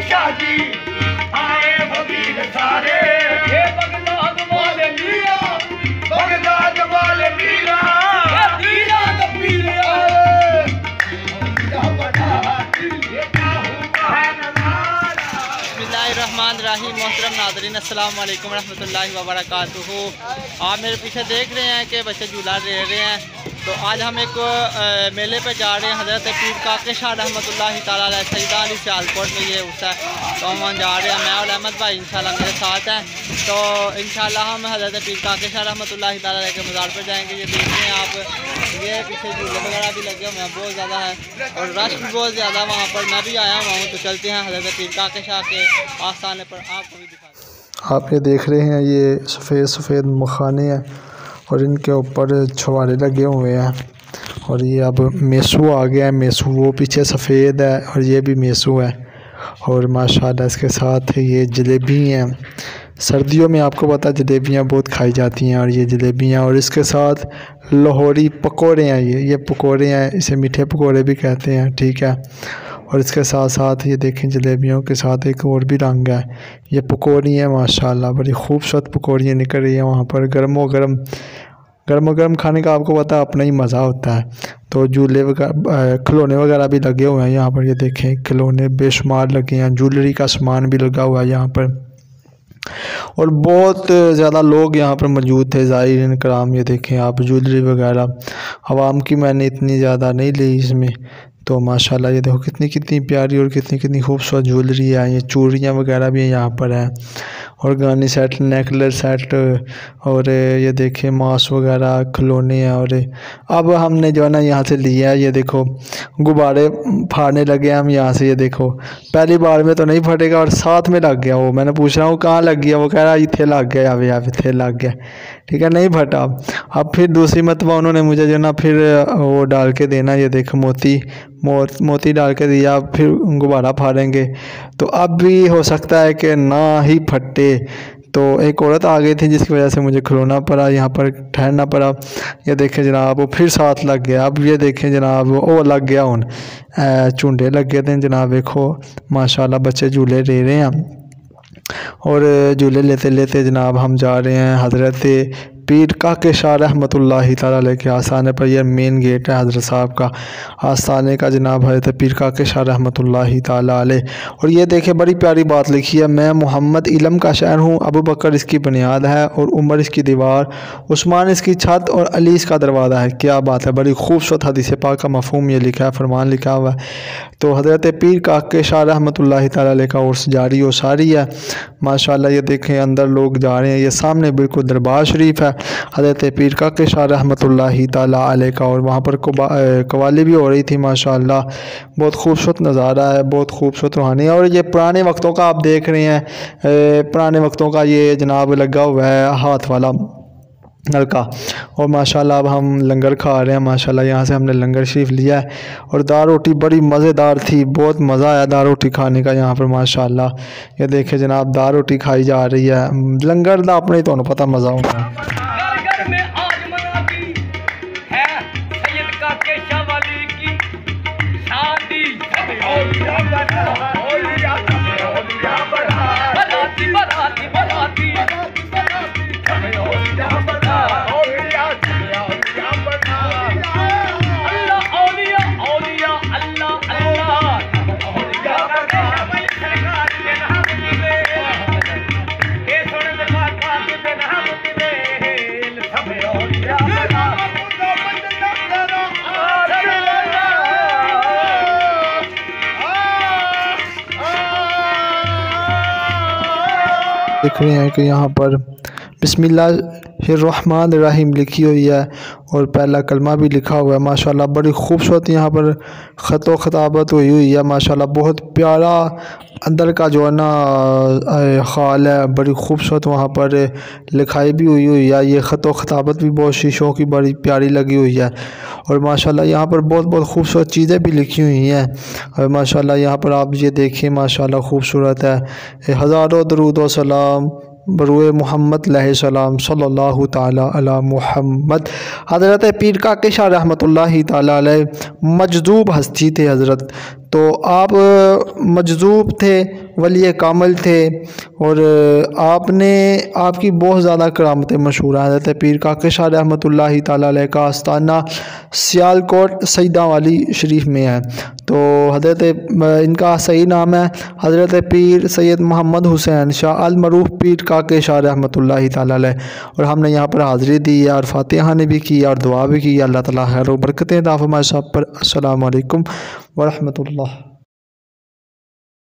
शादी आए फकीर सारे ये बगदाद वाले मीरा बगदाद वाले मीरा मीरा तो पीरे आए बिस्मिल्लाहिर्रहमानिर्रहीम। मोहतरम नाज़रीन अस्सलाम वालेकुम रहमतुल्लाहि व बरकातुहू। आप मेरे पीछे देख रहे हैं कि बच्चे झूला ले रहे हैं। तो आज हम एक मेले पे जा रहे हैं। हज़रत पीर काके शाह रहमतुल्लाहि तआला अलैह सैयदा अली सियालकोट में ये उस है। तो हम जा रहे हैं, मैं और अहमद भाई इंशाल्लाह मेरे साथ हैं। तो इंशाल्लाह हम हज़रत पीर काके शाह रहमतुल्लाहि तआला अलैह के मज़ार पर जाएंगे। ये देख रहे हैं आप, ये पीछे झूले वगैरह भी लगे हुए हैं, बहुत ज़्यादा है और रश भी बहुत ज़्यादा वहाँ पर। मैं भी आया हुआ हूँ। तो चलते हैं हज़रत पीर काके शाह के आस्थाने पर, आपको भी दिखा। आप ये देख रहे हैं, ये सफ़ेद सफ़ेद मखाने हैं और इनके ऊपर छुहारे लगे हुए हैं। और ये अब मेसू आ गया है। मेसू वो पीछे सफ़ेद है और ये भी मेसू है। और माशाल्लाह इसके साथ ये जलेबी हैं। सर्दियों में आपको पता है जलेबियाँ बहुत खाई जाती हैं और ये जलेबियाँ, और इसके साथ लाहौरी पकोड़े हैं। ये पकोड़े हैं, इसे मीठे पकोड़े भी कहते हैं, ठीक है। और इसके साथ साथ ये देखें जलेबियों के साथ एक और भी रंग है। ये पकौड़ी है माशाल्लाह, बड़ी खूबसूरत पकौड़ियाँ निकल रही हैं वहाँ पर। गर्म गर्म खाने का आपको पता है अपना ही मज़ा होता है। तो झूले वगैरह खिलौने वगैरह भी लगे हुए हैं यहाँ पर। ये देखें खिलौने बेशुमार लगे हैं, ज्वेलरी का सामान भी लगा हुआ है यहाँ पर। और बहुत ज़्यादा लोग यहाँ पर मौजूद थे, ज़ाहिरीन कराम। ये देखें आप ज्वेलरी वगैरह आवाम की मैंने इतनी ज़्यादा नहीं ली इसमें। तो माशाल्लाह ये देखो कितनी प्यारी और कितनी खूबसूरत ज्वेलरी है। ये चूड़ियाँ वगैरह भी यहाँ पर हैं और गानी सेट, नेकलेस सेट, और ये देखें मास वगैरह खिलौने हैं। और अब हमने जो है ना यहाँ से लिया है, ये देखो गुब्बारे फाड़ने लगे हम यहाँ से। ये देखो पहली बार में तो नहीं फटेगा और साथ में लग गया। वो मैंने पूछ रहा हूँ कहाँ लग गया, वो कह रहा इथे लग गया, अब इथे लग गया, ठीक है, नहीं फटा। अब फिर दूसरी मरतबा उन्होंने मुझे जो ना फिर वो डाल के देना। ये देखो मोती डाल के दिया, फिर गुब्बारा फाड़ेंगे। तो अब भी हो सकता है कि ना ही फटे। तो एक औरत आ गई थी जिसकी वजह से मुझे खिलौना पड़ा, यहाँ पर ठहरना पड़ा। ये देखें जनाब वो फिर साथ लग गया। अब ये देखें जनाब वो लग गया, उन चुंडे लग गए थे जनाब। देखो माशाल्लाह बच्चे झूले ले रहे हैं। और झूले लेते लेते जनाब हम जा रहे हैं हज़रत पीर काके शाह रहमतुल्लाहि तआला अलैह के आस्थाने पर। यह मेन गेट है हज़रत साहब का आस्थाने का जनाब, हज़रत पीर काके शाह रहमतुल्लाहि तआला अलैह। और ये देखें बड़ी प्यारी बात लिखी है, मैं मोहम्मद इल्म का शहर हूँ, अबू बकर इसकी बुनियाद है और उमर इसकी दीवार, उस्मान इसकी छत और अली इसका दरवाज़ा है। क्या बात है, बड़ी खूबसूरत हदीस पाक का मफ़हूम ये लिखा है, फरमान लिखा हुआ है। तो हज़रत पीर काके शाह रहमतुल्लाहि तआला अलैह का उर्स जारी और सारी है माशाल्लाह। ये देखें अंदर लोग जा रहे हैं। ये सामने बिल्कुल दरबार शरीफ है हज़रत पीर काके शाह रहमतुल्लाहि तआला अलैह का। और वहाँ पर कवाली भी हो रही थी माशाल्लाह। बहुत खूबसूरत नज़ारा है, बहुत खूबसूरत रूहानी है। और ये पुराने वक्तों का आप देख रहे हैं, पुराने वक्तों का ये जनाब लगा हुआ है हाथ वाला नलका। और माशाल्लाह अब हम लंगर खा रहे हैं माशाल्लाह। यहाँ से हमने लंगर शरीफ लिया है और दाल रोटी बड़ी मज़ेदार थी, बहुत मज़ा आया दाल रोटी खाने का यहाँ पर माशाल्लाह। ये देखें जनाब दाल रोटी खाई जा रही है। लंगर का अपने तो पता मज़ा होगा। देख रहे हैं कि यहाँ पर बिस्मिल्लाहिर्रहमानिर्रहीम लिखी हुई है और पहला कलमा भी लिखा हुआ है माशाल्लाह। बड़ी खूबसूरत यहाँ पर ख़त व ख़ताबत हुई है माशाल्लाह। बहुत प्यारा अंदर का जो है ना खाल है, बड़ी खूबसूरत वहाँ पर लिखाई भी हुई है। ये ख़त व ख़ताबत भी बहुत शीशों की बड़ी प्यारी लगी हुई है। और माशाल्लाह यहाँ पर बहुत बहुत खूबसूरत चीज़ें भी लिखी हुई हैं। और माशाल्लाह यहाँ पर आप ये देखिए माशाल्लाह खूबसूरत है। हज़ारों दरूद व सलाम बरूए मोहम्मद अलैहिस्सलाम सल्लल्लाहु ताला अला मुहम्मद। हज़रत पीर काके शाह रहमतुल्लाहि ताला अलैह मजदूब हस्ती थे हज़रत। तो आप मजदूब थे, वली कामिल थे और आपकी बहुत ज़्यादा करामतें मशहूर हैं। हज़रत पीर काके शाह रहमतुल्लाहि ताला अलैह का आस्थाना सियालकोट सईदा वाली शरीफ में है। तो इनका सही नाम है हज़रत पीर सैयद मोहम्मद हुसैन शाह अल मरूफ पीर काके शाह रहमतुल्लाहि ताला अलैह। और हमने यहाँ पर हाज़िरी दी है और फातिहा ने भी की और दुआ भी की। अल्लाह ताला खैर व बरकतें अता फरमाए सब पर। अस्सलामु अलैकुम व रहमतुल्लाह।